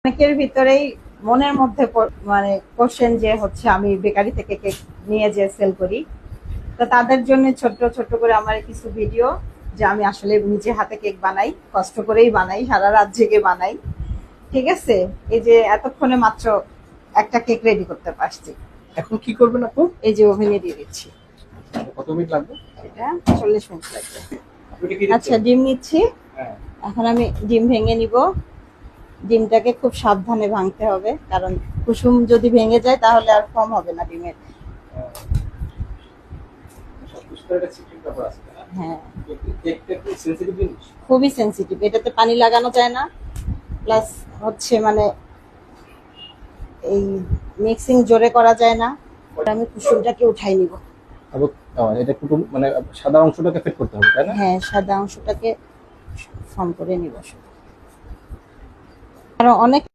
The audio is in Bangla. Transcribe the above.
অনেকের ভিতরেই মনের মধ্যে মানে কোশ্চেন যে হচ্ছে আমি বেকারি থেকে কেক নিয়ে যে সেল করি, তো তাদের জন্য ছোট্ট ছোট্ট করে আমার কিছু ভিডিও, যে আমি আসলে নিজে হাতে কেক বানাই, কষ্ট করেই বানাই, সারা রাত জেগে বানাই। ঠিক আছে, এই যে এতক্ষণে মাত্র একটা কেক রেডি করতে পারছি। এখন কি করবেন আপু? এই যে ওভেনে দিয়ে দিচ্ছি। কত মিনিট লাগবে? এটা 40 মিনিট লাগবে। আচ্ছা, ডিম নিচ্ছি। এখন আমি ডিম ভেঙে নিব। ডিমটাকে খুব সাবধানে ভাঙতে হবে, কারণ কুসুম যদি ভেঙে যায় তাহলে আর ফর্ম হবে না ডিমের। হ্যাঁ, খুবই সেন্সিটিভ, এটাতে পানি লাগানো যায় না। প্লাস হচ্ছে মানে এই মিক্সিং জোরে করা যায় না। আমি কুসুমটাকে উঠাই নিব। এটা একটু মানে সাদা অংশটাকে ফিট করতে হবে, তাই না? হ্যাঁ, সাদা অংশটাকে ফর্ম করে নিব। আর অনেক